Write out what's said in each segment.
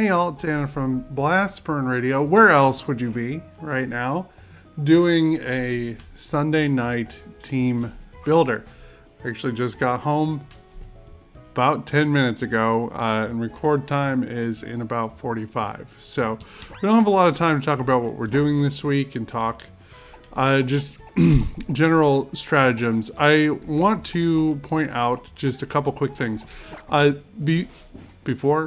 Hey y'all, it's Anna from Blast Burn Radio. Where else would you be right now? Doing a Sunday night team builder. I actually just got home about 10 minutes ago, and record time is in about 45. So we don't have a lot of time to talk about what we're doing this week and talk just general stratagems. I want to point out just a couple quick things.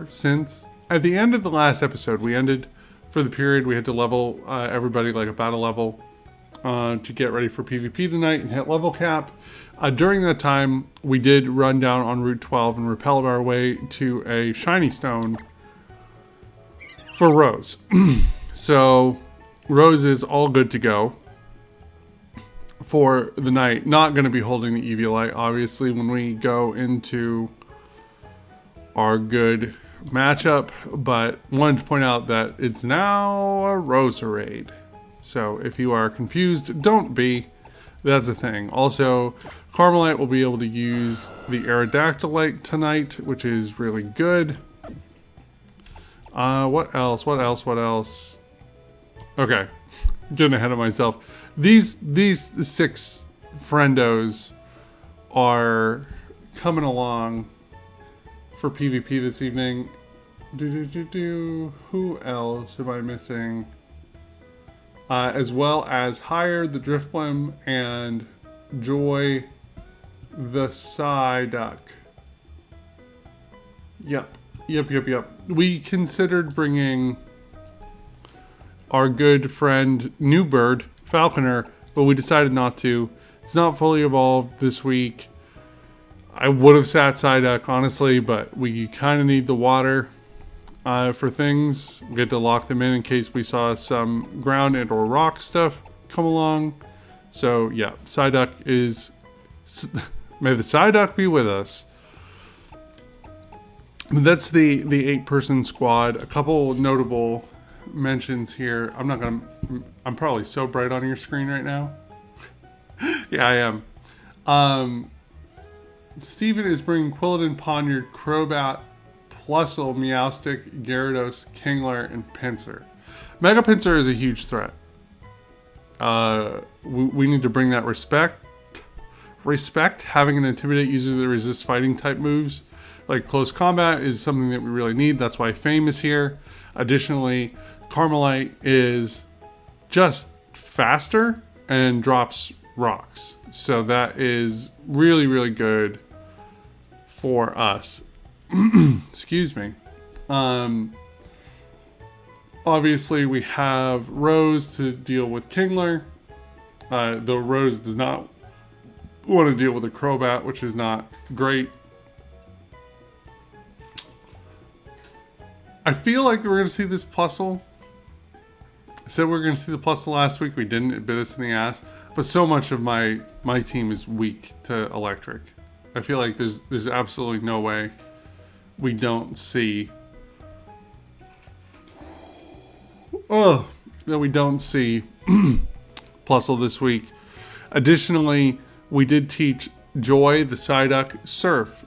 Since at the end of the last episode, we ended for the period, we had to level everybody like about a level to get ready for PvP tonight and hit level cap. During that time, we did run down on Route 12 and repelled our way to a shiny stone for Rose. So Rose is all good to go for the night. Not going to be holding the Eviolite, obviously, when we go into our good matchup, but wanted to point out that it's now a Roserade. So if you are confused, don't be. That's a thing. Also, Carmelite will be able to use the Aerodactylite tonight, which is really good. What else? Okay, getting ahead of myself. These 6 friendos are coming along for PvP this evening. Who else am I missing? As well as Hire the Driftblim and Joy the Psyduck. Yep. We considered bringing our good friend Newbird Falconer, but we decided not to. It's not fully evolved this week. I would have sat Psyduck, honestly, but we kind of need the water for things. We had to lock them in case we saw some ground and or rock stuff come along. So yeah, Psyduck is... May the Psyduck be with us. That's the 8-person squad. A couple notable mentions here. I'm probably so bright on your screen right now. Yeah, I am. Steven is bringing Quilladin, Poniard, Crobat, Plusle, Meowstic, Gyarados, Kingler, and Pinsir. Mega Pinsir is a huge threat. We need to bring that respect. Having an Intimidate user that resists fighting type moves like close combat is something that we really need. That's why Fame is here. Additionally, Carmelite is just faster and drops rocks. So that is really, really good for us. Excuse me. Obviously, we have Rose to deal with Kingler. Though Rose does not want to deal with a Crobat, which is not great. I feel like we're going to see this Plusle. I said we were going to see the Plusle last week. We didn't. It bit us in the ass. But so much of my team is weak to electric. I feel like there's absolutely no way we don't see... that we don't see Plusle this week. Additionally, we did teach Joy, the Psyduck, Surf.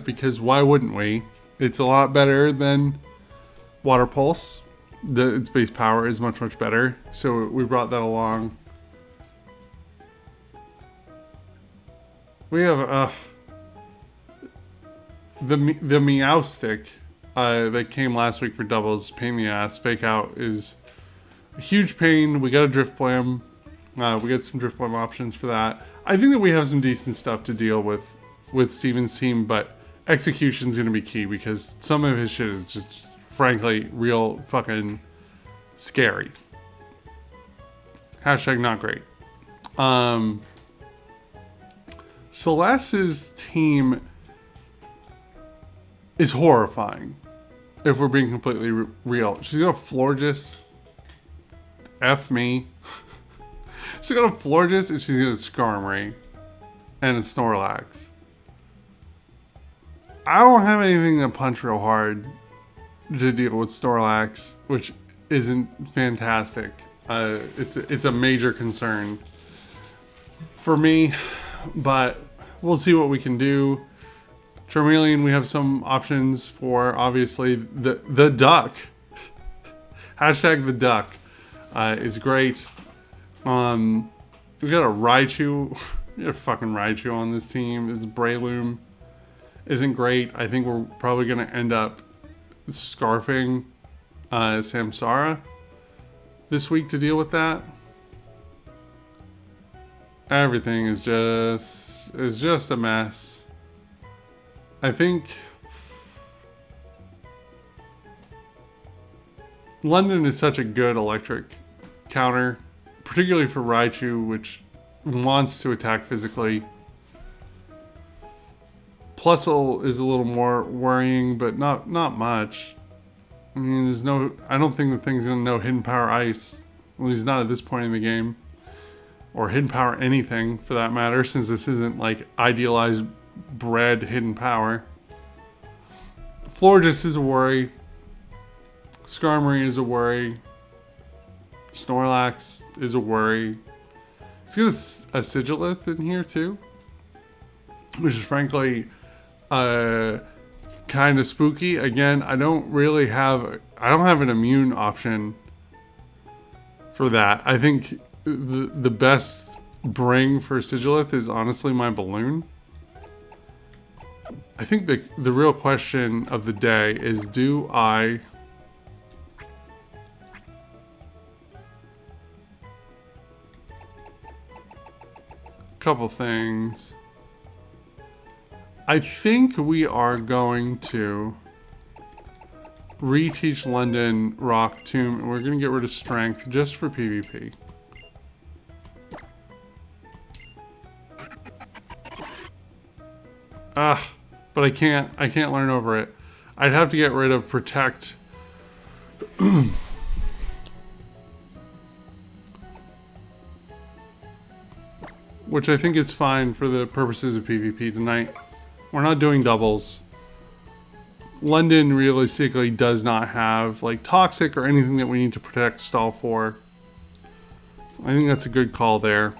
Because why wouldn't we? It's a lot better than Water Pulse. Its base power is much, much better. So we brought that along. We have the Meowstic that came last week for doubles. Pain in the ass. Fake Out is a huge pain. We got a Driftblim. We got some Driftblim options for that. I think that we have some decent stuff to deal with Steven's team, but execution's going to be key because some of his shit is just, frankly, real fucking scary. Hashtag not great. Celeste's team is horrifying, if we're being completely real. She's got a Florges. F me. She's got a Florges and she's got a Skarmory and a Snorlax. I don't have anything that punch real hard to deal with Snorlax, which isn't fantastic. It's a major concern for me, but we'll see what we can do. Charmeleon, we have some options for, obviously, the duck. Hashtag the duck is great. We got a Raichu. We got a fucking Raichu on this team. This Breloom isn't great. I think we're probably going to end up scarfing Samsara this week to deal with that. Everything is just a mess. I think London is such a good electric counter, particularly for Raichu, which wants to attack physically. Plusle is a little more worrying, but not much. I mean, I don't think the thing's gonna know Hidden Power Ice. At least not at this point in the game. Or Hidden Power anything, for that matter, since this isn't like idealized bred Hidden Power. Florges is a worry. Skarmory is a worry. Snorlax is a worry. It's got a Sigilith in here too, which is frankly kind of spooky. Again, I don't have an immune option for that. I think the best bring for Sigilith is honestly my balloon. I think the real question of the day is, do I couple things. I think we are going to reteach London Rock Tomb, and we're going to get rid of Strength just for PvP. But I can't learn over it. I'd have to get rid of Protect. Which I think is fine for the purposes of PvP tonight. We're not doing doubles. London realistically does not have like Toxic or anything that we need to protect stall for. So I think that's a good call there.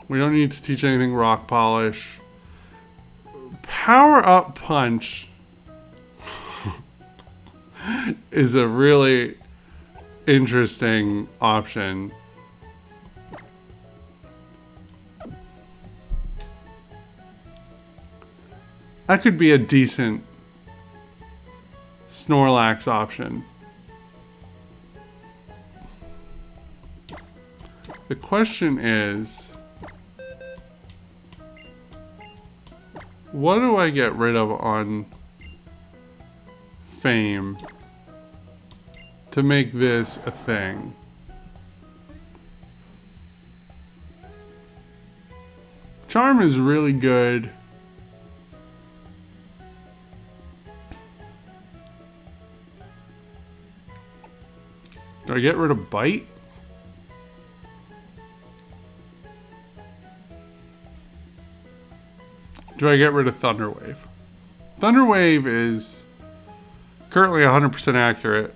We don't need to teach anything Rock Polish. Power Up Punch is a really interesting option. That could be a decent Snorlax option. The question is, what do I get rid of on Fame to make this a thing? Charm is really good. Do I get rid of Bite? Do I get rid of Thunder Wave? Thunder Wave is currently 100% accurate.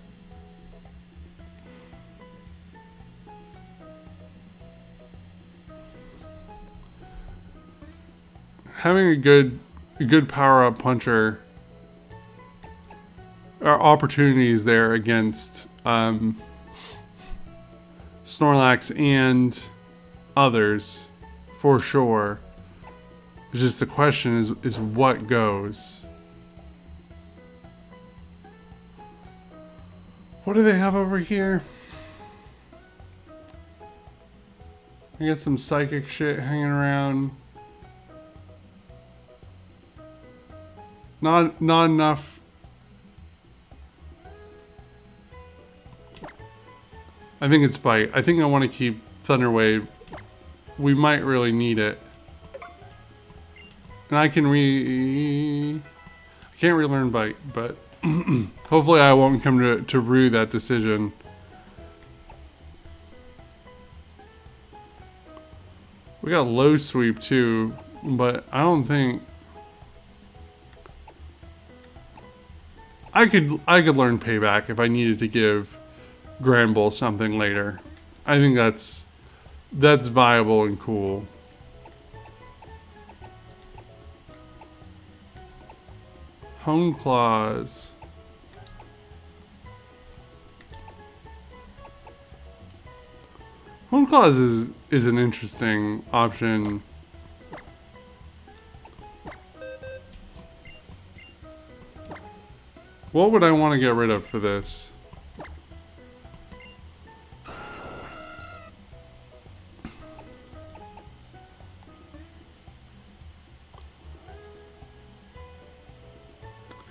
Having a good power-up puncher are opportunities there against Snorlax and others, for sure. It's just the question is what goes. What do they have over here? I got some psychic shit hanging around. Not enough. I think it's Bite. I think I want to keep Thunder Wave. We might really need it. And I can't relearn Bite, but hopefully I won't come to rue that decision. We got low sweep too, but I don't think I could learn Payback if I needed to give Granbull something later. I think that's viable and cool. Hone Claws. Hone Claws is an interesting option. What would I want to get rid of for this?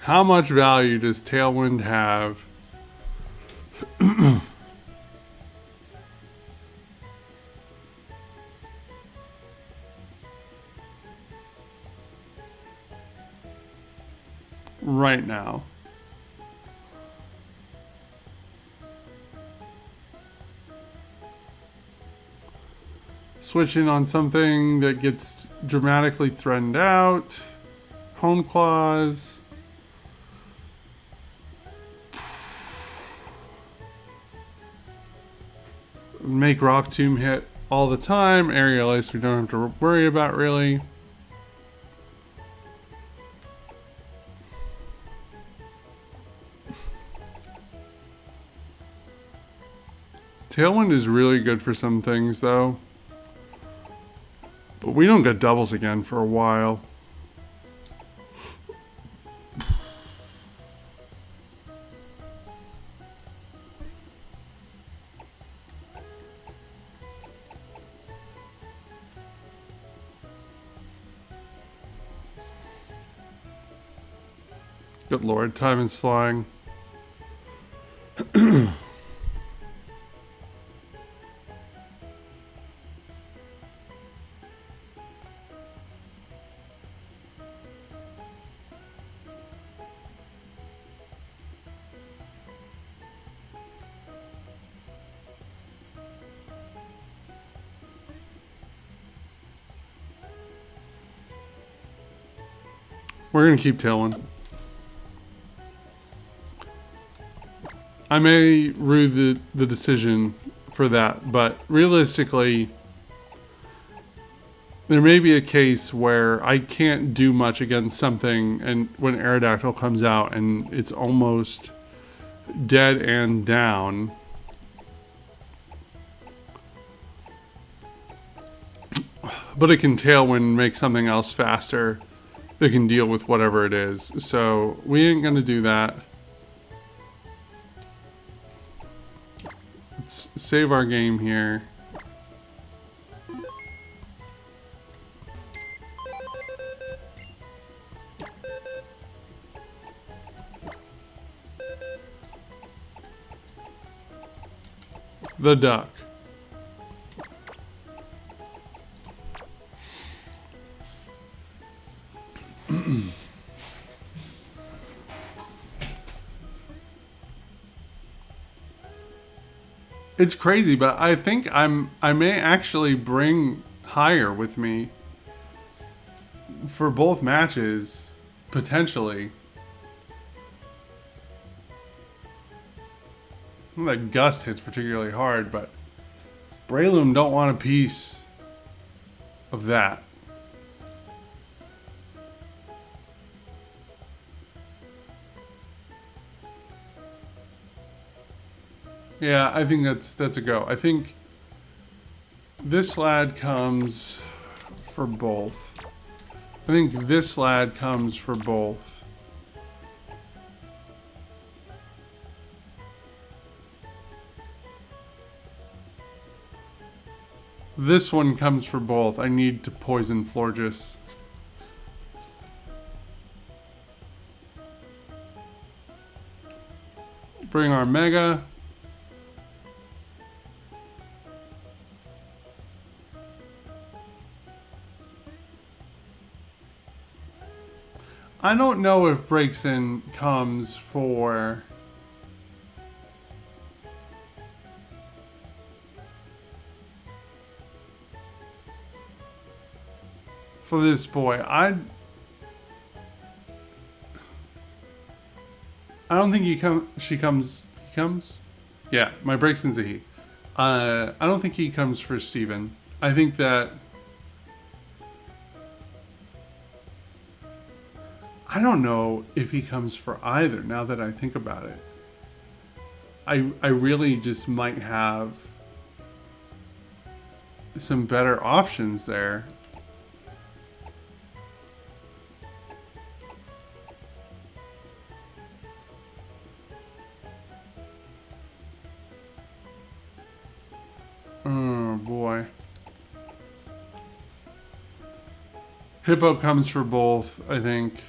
How much value does Tailwind have? Right now. Switching on something that gets dramatically threatened out. Hone Claws. Make Rock Tomb hit all the time. Aerial Ace we don't have to worry about really. Tailwind is really good for some things though. But we don't get doubles again for a while. Good lord, time is flying. We're gonna keep Tailwind. I may rue the decision for that, but realistically, there may be a case where I can't do much against something, and when Aerodactyl comes out and it's almost dead and down. But it can Tailwind, make something else faster that can deal with whatever it is. So we ain't gonna do that. Let's save our game here. The duck. It's crazy, but I think I may actually bring higher with me for both matches, potentially. That Gust hits particularly hard, but Breloom don't want a piece of that. Yeah, I think that's a go. I think this lad comes for both. I think this lad comes for both. This one comes for both. I need to poison Florges. Bring our Mega. I don't know if Breaks In comes for this boy. I don't think he comes. Yeah, my Breaks In's a he. I don't think he comes for Steven. I think that I don't know if he comes for either now that I think about it. I really just might have some better options there. Oh boy. Hippo comes for both, I think.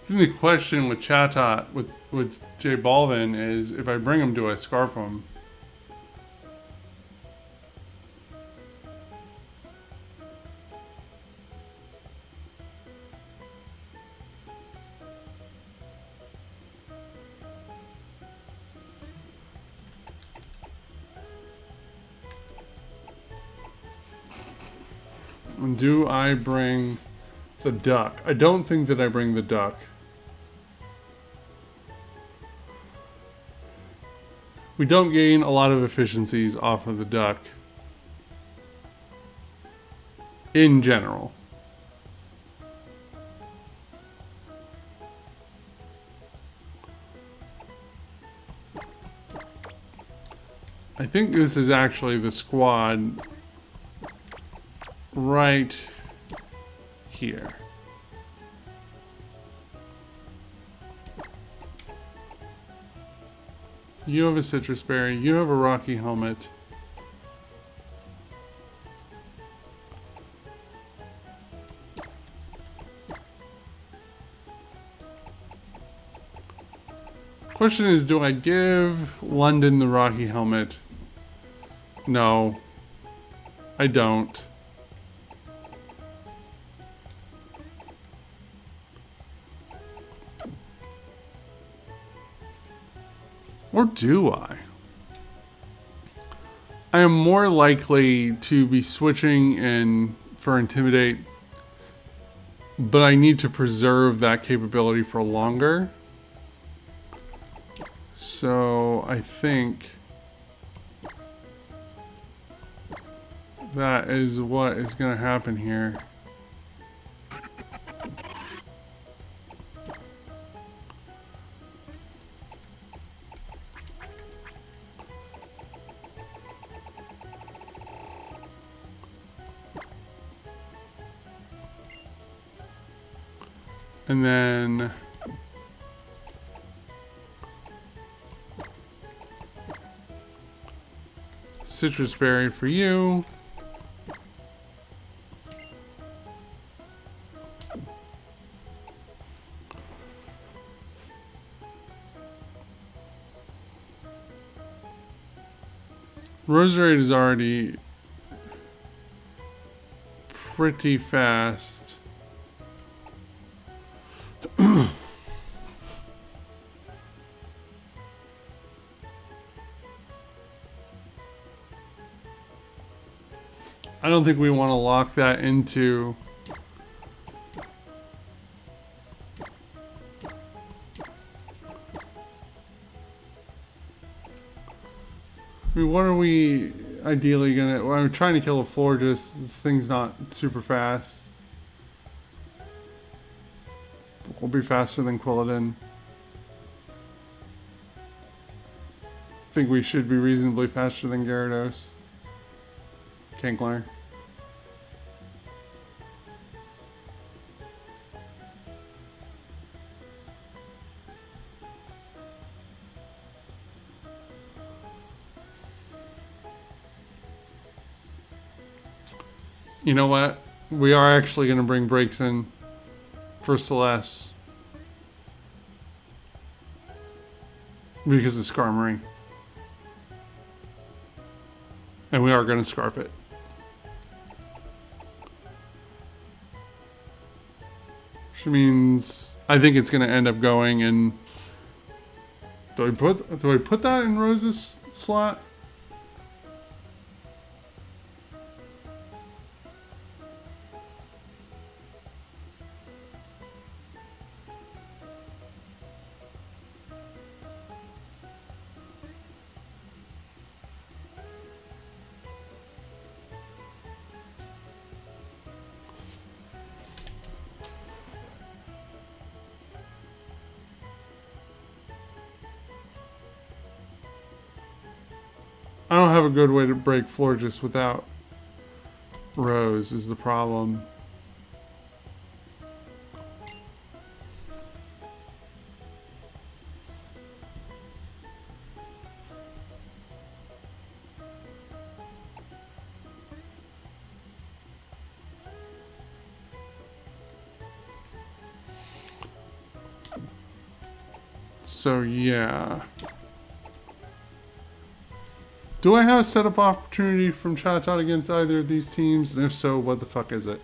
I think the question with Chatot, with J Balvin, is if I bring him, do I scarf him? Do I bring the duck? I don't think that I bring the duck. We don't gain a lot of efficiencies off of the duck. In general. I think this is actually the squad right here. You have a citrus berry. You have a rocky helmet. Question is, do I give London the rocky helmet? No, I don't. Or do I? I am more likely to be switching in for Intimidate, but I need to preserve that capability for longer. So I think that is what is going to happen here. And then citrus berry for you. Roserade is already pretty fast. I don't think we want to lock that into I mean, what are we ideally gonna... Well, I'm trying to kill a Florges. This thing's not super fast. We'll be faster than Quilladin. I think we should be reasonably faster than Gyarados. Kankler. You know what? We are actually going to bring breaks in for Celeste. Because of Skarmory. And we are going to Scarf it. Which means I think it's going to end up going in... Do I put that in Rose's slot? I don't have a good way to break floor just without rows is the problem. So yeah. Do I have a setup opportunity from Chatot against either of these teams? And if so, what the fuck is it?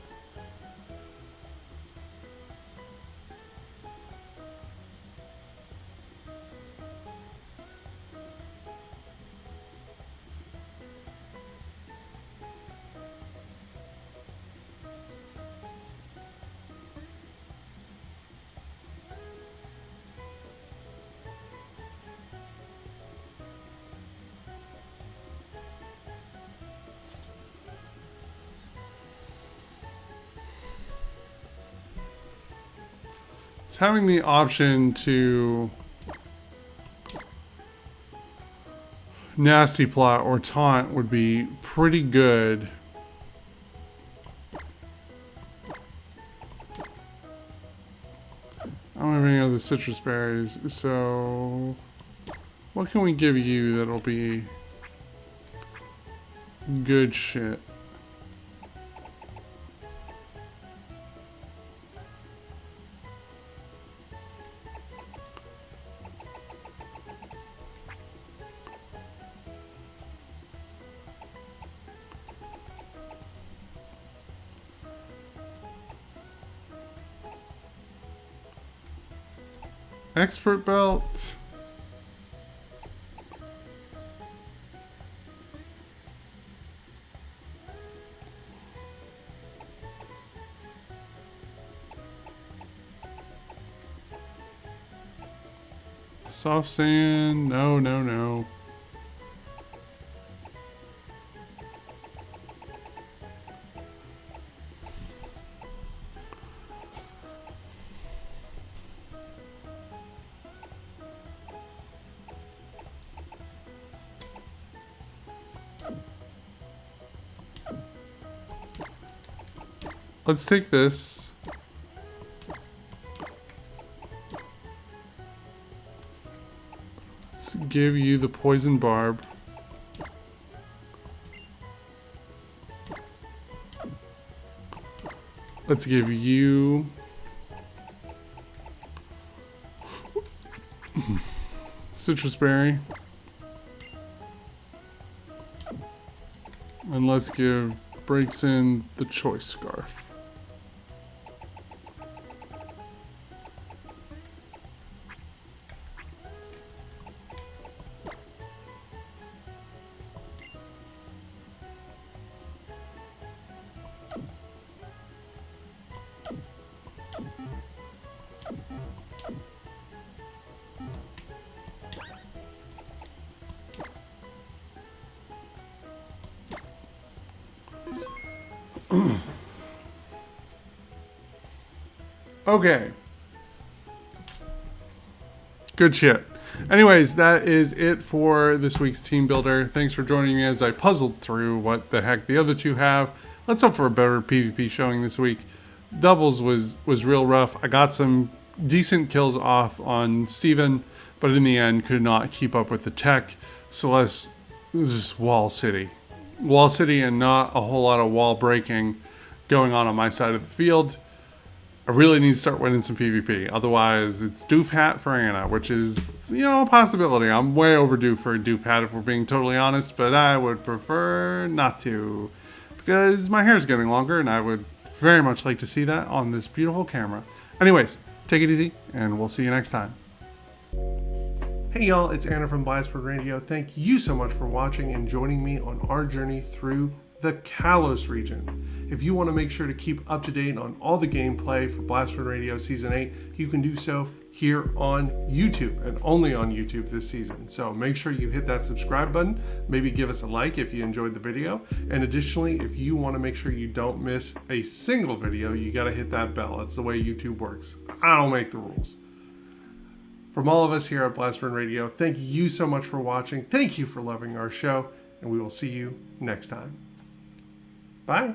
It's having the option to nasty plot or taunt would be pretty good. I don't have any other citrus berries, so what can we give you that'll be good shit? Expert belt. Soft sand. No, no, no. Let's take this. Let's give you the poison barb. Let's give you citrus berry. And let's give Breaksin the choice scarf. Okay. Good shit. Anyways, that is it for this week's Team Builder. Thanks for joining me as I puzzled through what the heck the other two have. Let's hope for a better PvP showing this week. Doubles was real rough. I got some decent kills off on Steven, but in the end could not keep up with the tech. Celeste was just wall city. Wall city and not a whole lot of wall breaking going on my side of the field. I really need to start winning some PvP. Otherwise, it's doof hat for Anna, which is, you know, a possibility. I'm way overdue for a doof hat if we're being totally honest, but I would prefer not to because my hair is getting longer and I would very much like to see that on this beautiful camera. Anyways, take it easy and we'll see you next time. Hey y'all, it's Anna from Blasphemy Radio. Thank you so much for watching and joining me on our journey through the Kalos region. If you want to make sure to keep up to date on all the gameplay for Blasphemy Radio Season 8, you can do so here on YouTube and only on YouTube this season. So make sure you hit that subscribe button, maybe give us a like if you enjoyed the video. And additionally, if you want to make sure you don't miss a single video, you got to hit that bell. That's the way YouTube works. I don't make the rules. From all of us here at Blasphemy Radio, thank you so much for watching. Thank you for loving our show. and we will see you next time. Bye.